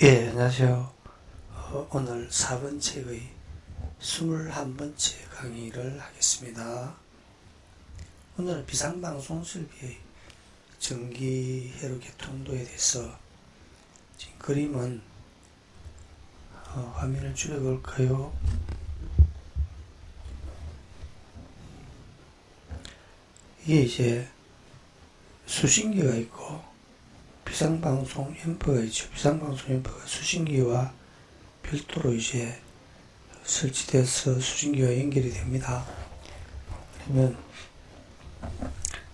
예, 안녕하세요. 오늘 4번째의 21번째 강의를 하겠습니다. 오늘은 비상방송 설비의 전기회로 개통도에 대해서 지금 그림은 화면을 줄여볼까요? 이게 이제 수신기가 있고 비상방송 앰프가 있죠. 비상방송 앰프가 수신기와 별도로 이제 설치돼서 수신기와 연결이 됩니다. 그러면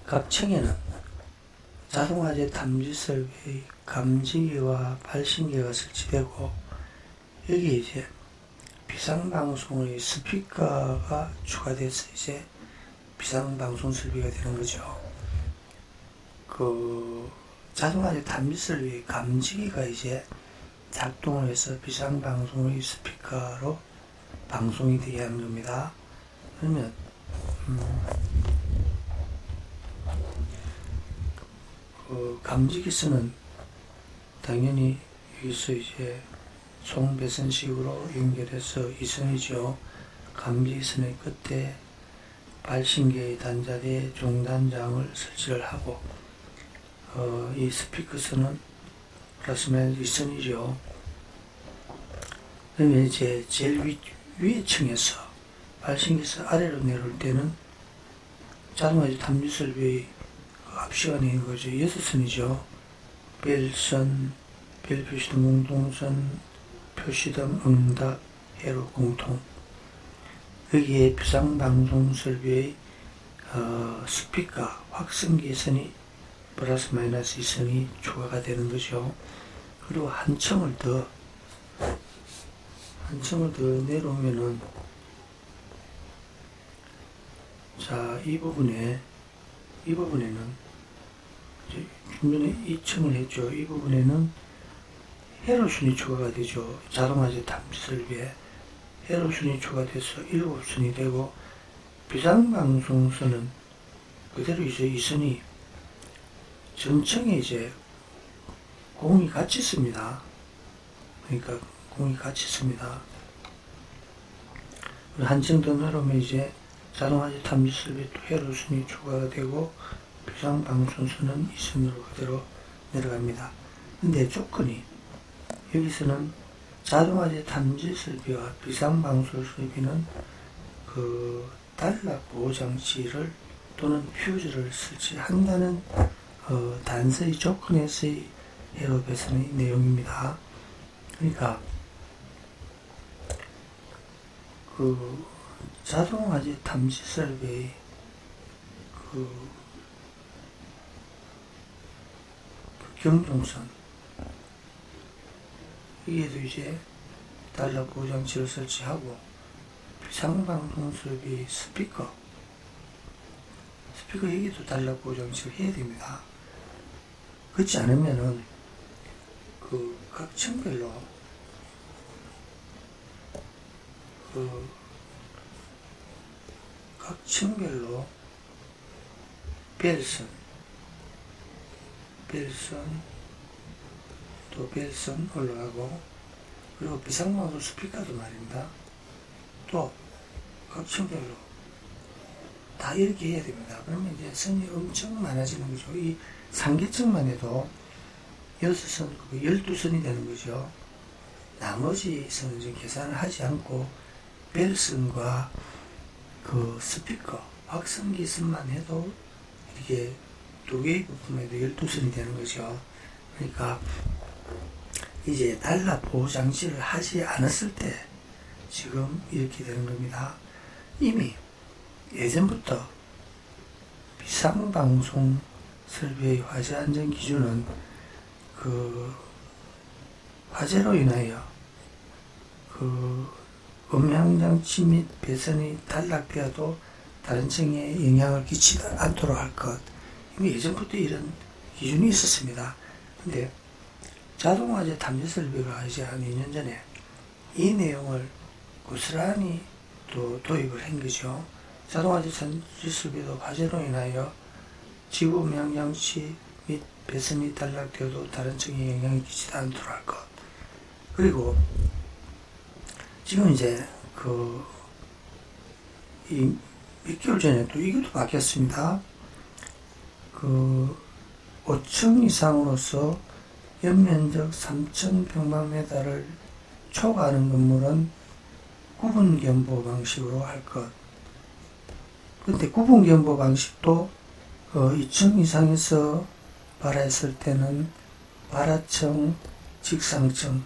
각 층에는 자동화재 탐지 설비의 감지기와 발신기가 설치되고 여기 이제 비상방송의 스피커가 추가돼서 이제 비상방송 설비가 되는 거죠. 자동화재 탐지 설비의 감지기가 이제 작동을 해서 비상방송의 스피커로 방송이 되게 하는 겁니다. 그러면 감지기선은 당연히 여기서 이제 송배선식으로 연결해서 이선이죠. 감지기선의 끝에 발신기의 단자리에 종단장을 설치를 하고 이 스피커선은 플러스 마이너스 이선이죠. 그러면 이제 제일 위에 층에서 발신기에서 아래로 내려올 때는 자동화재 탐지 설비의 앞시가 있는 거죠. 6선이죠. 벨선, 벨 표시등 공통선, 표시등 응답, 회로 공통. 여기에 비상방송 설비의 스피커, 확성기 선이 플러스 마이너스 2선이 추가가 되는 거죠. 그리고 한 층을 더 내려오면은, 자, 이 부분에는, 좀 전에 2층을 했죠. 이 부분에는 회로선이 추가가 되죠. 자동화재 탐지 설비에 회로선이 추가돼서 7선이 되고, 비상방송선은 그대로 이제 2선이 전층에 이제 공이 같이 씁니다. 그러니까 공이 같이 씁니다. 한층 더 내려오면 이제 자동화재 탐지 설비 회로선이 추가가 되고 비상방송선은 2선으로 그대로 내려갑니다. 근데 조건이 여기서는 자동화재 탐지 설비와 비상방송 설비는 단락 보호장치를 또는 퓨즈를 설치한다는 단서의 조건에서의 회로 배선의 내용입니다. 그러니까 자동화재 탐지 설비의 경종선 여기에도 이제 단락 보호장치를 설치하고 비상방송 설비 스피커 여기도 단락 보호장치를 해야 됩니다. 그렇지 않으면은 각 층별로 벨선 또 벨선 올라가고 그리고 비상방송 스피커도 말입니다. 또 각 층별로 다 이렇게 해야 됩니다. 그러면 이제 선이 엄청 많아지는 거죠. 이 상계층만 해도 6선, 12선이 되는 거죠. 나머지 선은 지금 계산을 하지 않고 벨선과 스피커, 확성기 선만 해도 이렇게 두 개의 부품에도 12선이 되는 거죠. 그러니까 이제 단락 보호 장치를 하지 않았을 때 지금 이렇게 되는 겁니다. 이미 예전부터 비상방송 설비의 화재 안전 기준은 화재로 인하여 음향장치 및 배선이 단락되어도 다른 층에 영향을 끼치지 않도록 할 것. 이미 예전부터 이런 기준이 있었습니다. 근데 자동화재 탐지 설비가 이제 한 2년 전에 이 내용을 고스란히 또 도입을 한 거죠. 자동화재 탐지 설비도 화재로 인하여 지구 음향장치 및 배선이 단락되어도 다른 층에 영향을 끼치지 않도록 할 것. 그리고 지금 이제 이 몇 개월 전에 또 이것도 바뀌었습니다. 5층 이상으로서 연면적 3,000평방미터를 초과하는 건물은 구분경보 방식으로 할 것. 근데 구분경보 방식도 2층 이상에서 발화했을 때는 발화층, 직상층,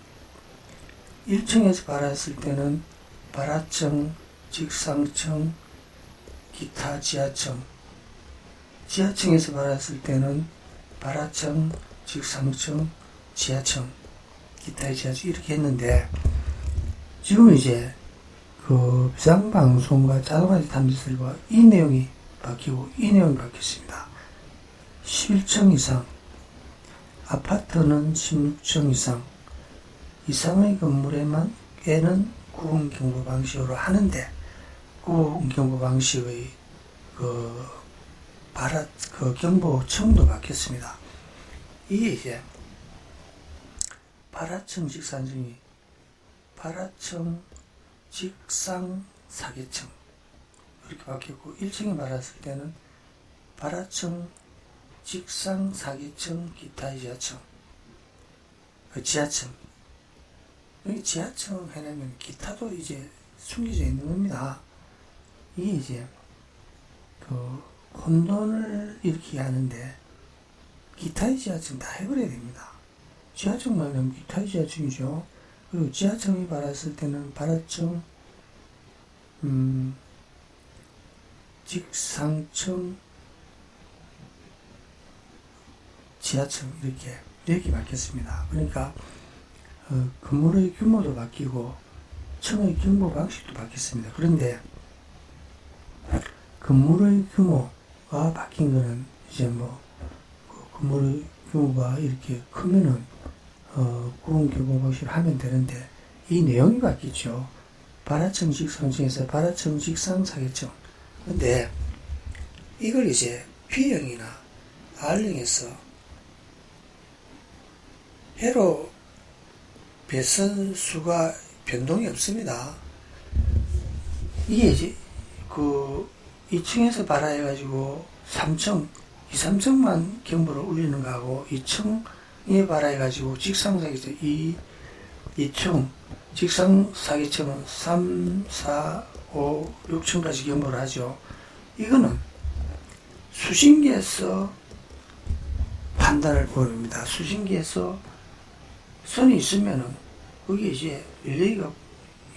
1층에서 발화했을 때는 발화층, 직상층, 기타 지하층, 지하층에서 발화했을 때는 발화층, 직상층, 지하층, 기타의 지하층 이렇게 했는데 지금 이제 비상방송과 자동화재 탐지설과 이 내용이 바뀌고 이 내용이 바뀌었습니다. 11층 이상, 아파트는 16층 이상의 건물에는 구분경보 방식으로 하는데 구분경보 방식의 경보층도 바뀌었습니다. 이게 이제 발화층 직상층이 발화층 직상 사계층 이렇게 바뀌었고 1층에 발화했을 때는 발화층 직상 사계층 기타 지하층 지하층 여기 지하층 해내면 기타도 이제 숨겨져 있는 겁니다. 이게 이제 혼돈을 일으키게 하는데 기타의 지하층 다 해버려야 됩니다. 지하층만 하면 기타의 지하층이죠. 그리고 지하층이 발화했을 때는 발화층, 직상층, 지하층 이렇게 바뀌었습니다. 그러니까 건물의 규모도 바뀌고 층의 경보 방식도 바뀌었습니다. 그런데 건물의 규모가 바뀐 거는 이제 건물의 규모가 이렇게 크면은 구분경보 방식으로 하면 되는데 이 내용이 바뀌죠. 발화층 직상층에서 발화층 직상 사계층. 근데 이걸 이제 B형이나 R형에서 해로 배선수가 변동이 없습니다. 이게 이제 2층에서 발화해가지고 3층, 2, 3층만 경보를 울리는 거하고 2층에 발화해가지고 직상사계층 2층 직상사계층은 3, 4, 5, 6층까지 경보를 하죠. 이거는 수신기에서 판단을 보입니다. 수신기에서 선이 있으면은 거기에 이제 릴레이가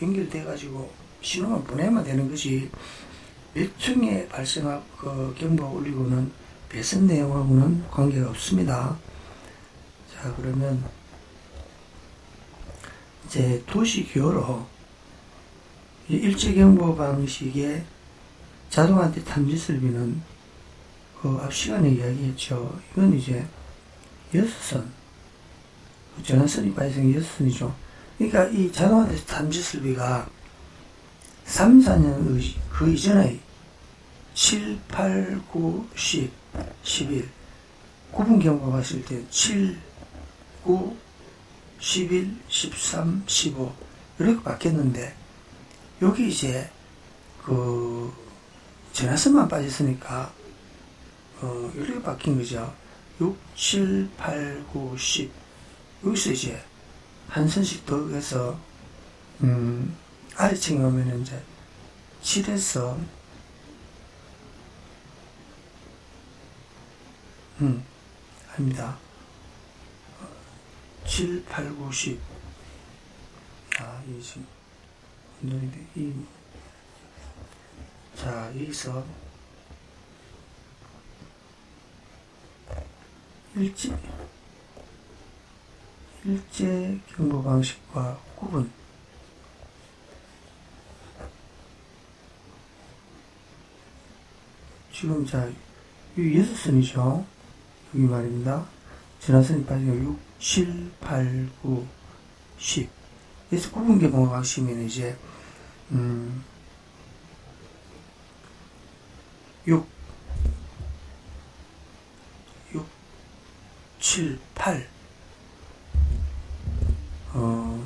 연결돼가지고 신호만 보내면 되는 것이 몇 층에 발생한 경보가 울리고는 배선 내용하고는 관계가 없습니다. 자, 그러면 이제 도시기호로 일제경보 방식의 자동화재 탐지설비는 앞 시간에 이야기했죠. 이건 이제 6선, 전화선이 발생 6선이죠. 그러니까 이 자동화재 탐지설비가 3, 4년 그 이전의 7, 8, 9, 10, 11 구분경보가 했을 때 7, 9, 11, 13, 15 이렇게 바뀌었는데 여기 이제 전화선만 빠졌으니까 이렇게 바뀐 거죠. 6, 7, 8, 9, 10 여기서 이제 한 선씩 더 해서 아래층에 오면은 이제 7에서 아닙니다. 7, 8, 9, 10 이게 지금 운동인데 자, 여기서 일제 경보 방식과 구분 지금 자, 이 6선이죠. 여기 말입니다. 전화선이 빠지고 6, 7, 8, 9, 10 그래서 구분 경보 방식이면 이제 6, 7, 8 6,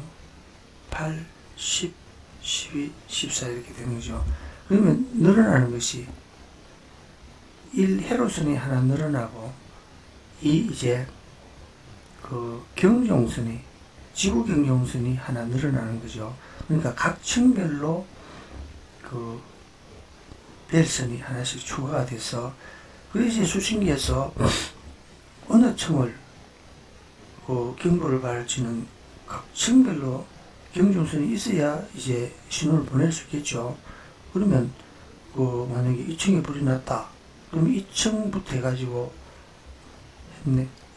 8, 10, 12, 14 이렇게 되는 거죠. 그러면 늘어나는 것이 1 회로선이 하나 늘어나고 이제 그 경종선이 지구 경종선이 하나 늘어나는 거죠. 그러니까 각 층별로 그 벨선이 하나씩 추가가 돼서 그래서 수신기에서 어느 층을 그 경보를 발치는 각 층별로 경종선이 있어야 이제 신호를 보낼 수 있겠죠. 그러면 그 만약에 2층에 불이 났다. 그러면 2층부터 해가지고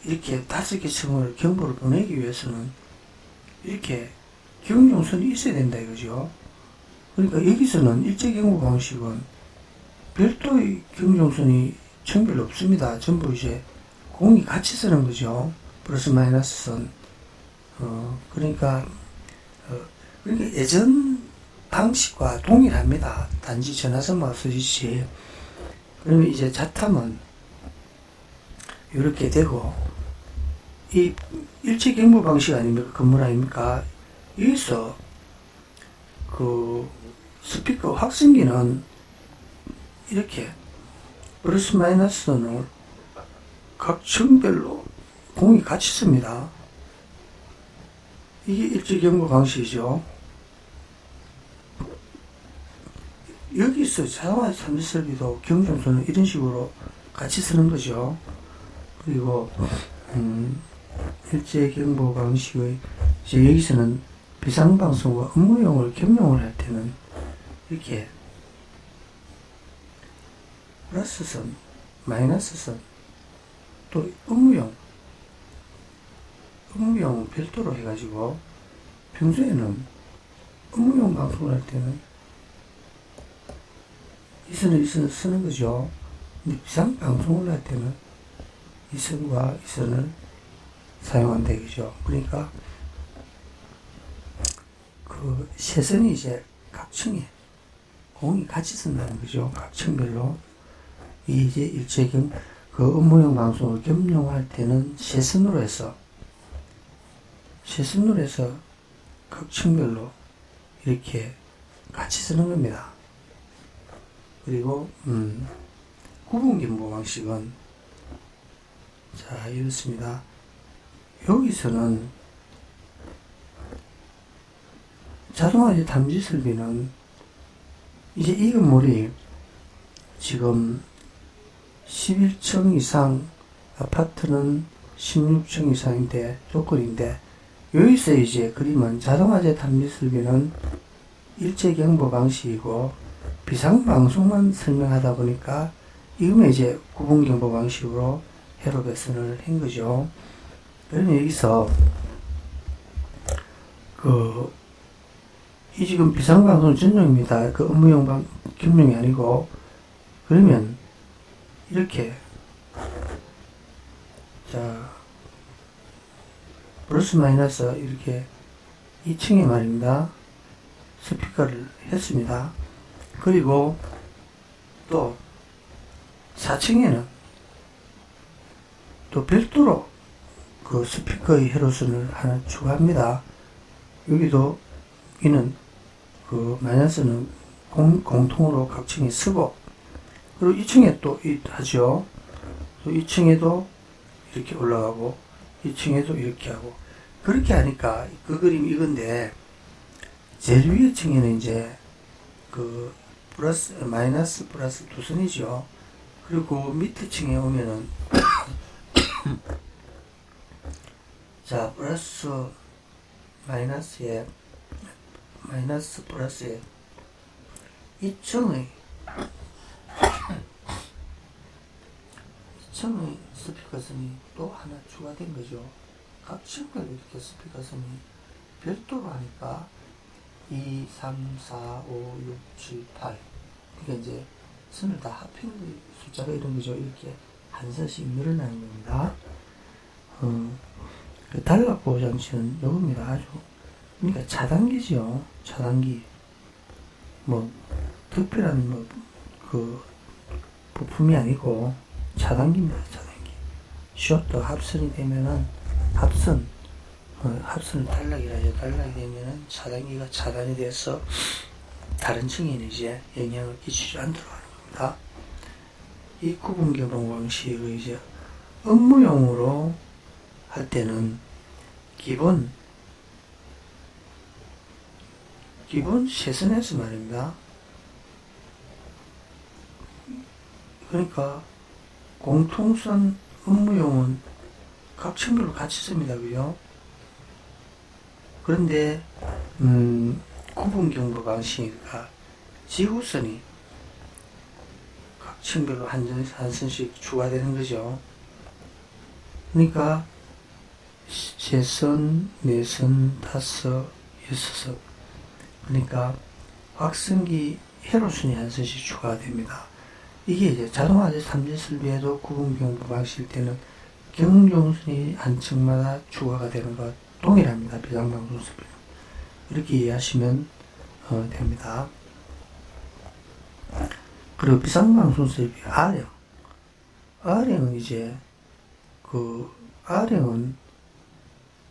이렇게 5개 층을 경보를 보내기 위해서는 이렇게 경종선이 있어야 된다 이거죠. 그러니까 여기서는 일제경보 방식은 별도의 경종선이 층별로 없습니다. 전부 이제 공이 같이 쓰는 거죠. 플러스 마이너스 선. 그러니까 예전 방식과 동일합니다. 단지 전화선만 쓰시지. 그러면 이제 자탐은 이렇게 되고, 이 일체경보 방식 아닙니까? 건물 아닙니까? 여기서 그 스피커 확성기는 이렇게 플러스 마이너스는 각 층별로 공이 같이 씁니다. 이게 일체경보 방식이죠. 여기서 자동화 참여설비도 경종선은 이런 식으로 같이 쓰는 거죠. 그리고 일제경보 방식의 이제 여기서는 비상방송과 업무용을 겸용을 할 때는 이렇게 플러스선, 마이너스선, 또 업무용 별도로 해가지고 평소에는 업무용 방송을 할 때는 이 선을 쓰는 거죠. 근데 비상방송을 할 때는 이 선과 이 선을 사용한다 이거죠. 그러니까 그 세 선이 이제 각 층에 공이 같이 쓴다는 거죠. 각 층별로. 이 이제 일체경 그 업무용 방송을 겸용할 때는 세 선으로 해서 각 층별로 이렇게 같이 쓰는 겁니다. 그리고 구분경보 방식은 자 이렇습니다. 여기서는 자동화 탐지 설비는 이제 이 건물이 지금 11층 이상, 아파트는 16층 이상인데 조건인데, 여기서 이제 그림은 자동화재 탐지 설비는 일제경보 방식이고 비상방송만 설명하다 보니까 이거는 이제 구분경보 방식으로 회로 배선을 한 거죠. 그러면 여기서 이 지금 비상방송 전용입니다. 그 업무용 겸용이 아니고. 그러면 이렇게 자 플러스 마이너스 이렇게 2층에 말입니다. 스피커를 했습니다. 그리고 또 4층에는 또 별도로 그 스피커의 회로선을 하나 추가합니다. 여기도 이는 그 마이너스는 공통으로 각 층에 쓰고, 그리고 2층에 또 하죠. 2층에도 이렇게 올라가고 2층에도 이렇게 하고, 그렇게 하니까 그 그림이 이건데, 제일 위에 층에는 이제 그 플러스 마이너스 플러스 두 선이죠. 그리고 밑에 층에 오면은 자 플러스 마이너스에 마이너스 플러스에 2층의 스피커선이 또 하나 추가된 거죠. 각 층별로 이렇게 스피커선이 별도로 하니까 2, 3, 4, 5, 6, 7, 8 그러니까 이제 선을 다 합친 숫자가 이런 거죠. 이렇게 한 선씩 늘어나는 겁니다. 그 달각보 장치는 요겁니다. 아주 그러니까 차단기죠. 차단기 뭐 특별한 그 부품이 아니고 차단기입니다. 차단기. 셔터 합선이 되면은 합선 합선을 탈락이라 하죠. 탈락이 되면은 차단기가 차단이 돼서 다른 층에는 이제 영향을 끼치지 않도록 하는 겁니다. 이 구분 개봉 방식을 이제 업무용으로 할 때는 기본 세선에서 말입니다. 그러니까 공통선 업무용은 각 층별로 같이 씁니다. 그죠? 그런데 구분 경보 방식이니까 지구선이 각 층별로 한 선씩 추가되는 거죠. 그러니까 세선, 네선, 다섯, 여섯선. 그러니까 확성기 회로선이 한 선씩 추가가 됩니다. 이게 이제 자동화재 탐지 설비에도 구분 경보 방식일 때는 경종선이 한 층마다 추가가 되는 것 동일합니다. 비상방송 설비는. 이렇게 이해하시면 됩니다. 그리고 비상방송 설비 R형. R형은 이제 R형은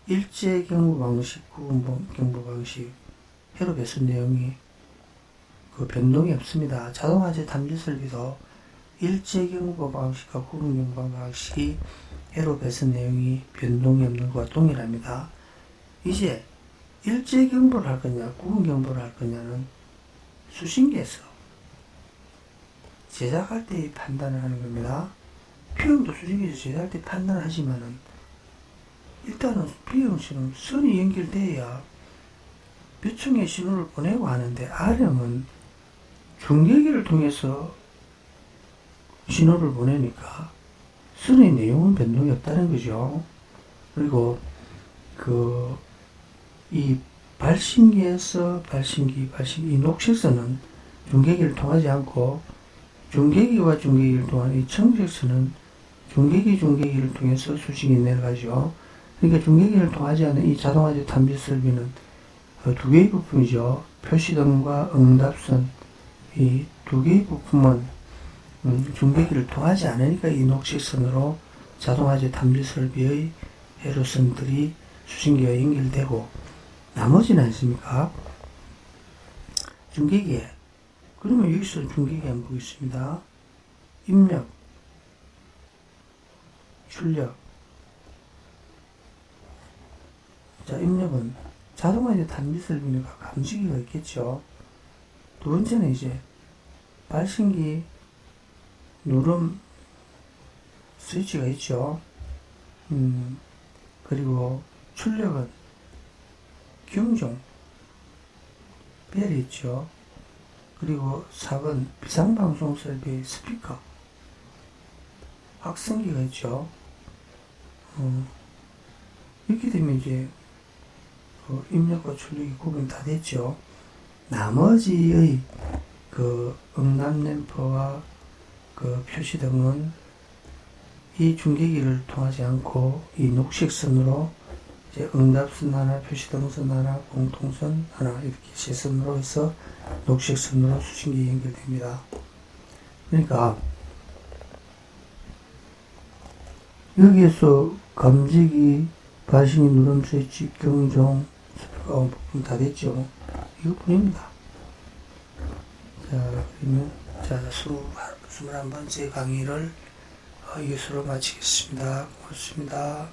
일제 경보 방식, 구분 경보 방식, 회로 배선 내용이 변동이 없습니다. 자동화재 탐지 설비도 일제 경보 방식과 구분 경보 방식이 회로 배선 내용이 변동이 없는 것과 동일합니다. 이제 일제 경보를 할 거냐, 구분 경보를 할 거냐는 수신기에서 제작할 때 판단을 하는 겁니다. 피용도 수신기에서 제작할 때 판단을 하지만은 일단은 B형식은 선이 연결돼야 몇 층의 신호를 보내고 하는데 R형은 중계기를 통해서 신호를 보내니까 선의 내용은 변동이 없다는 거죠. 그리고 이 발신기에서 발신기 이 녹색선은 중계기를 통하지 않고 중계기와 중계기를 통한 이 청색선은 중계기를 통해서 수신이 내려가죠. 그러니까 중계기를 통하지 않는 이 자동화재 탐지 설비는 두 개의 부품이죠. 표시등과 응답선 이 두 개의 부품은 중계기를 통하지 않으니까 이 녹색선으로 자동화재 탐지 설비의 회로선들이 수신기와 연결되고 나머지는 않습니까? 중계기에 그러면 여기서 중계기 한번 보겠습니다. 입력, 출력. 자, 입력은 자동화재 탐지 설비니까 감지기가 있겠죠. 두 번째는 이제 발신기 누름 스위치가 있죠. 그리고 출력은 경종 벨이 있죠. 그리고 4번 비상방송 설비 스피커 확성기가 있죠. 이렇게 되면 이제 입력과 출력이 구분 다 됐죠. 나머지의 응답 램프와 표시등은 이 중계기를 통하지 않고 이 녹색선으로 이제 응답선 하나, 표시등선 하나, 공통선 하나 이렇게 세 선으로 해서 녹색선으로 수신기에 연결됩니다. 그러니까 여기에서 감지기, 발신기 누름 스위치, 경종, 스피커 부품 다 됐죠. 이것뿐입니다. 자, 그러면 21번째 강의를 이것으로 마치겠습니다. 고맙습니다.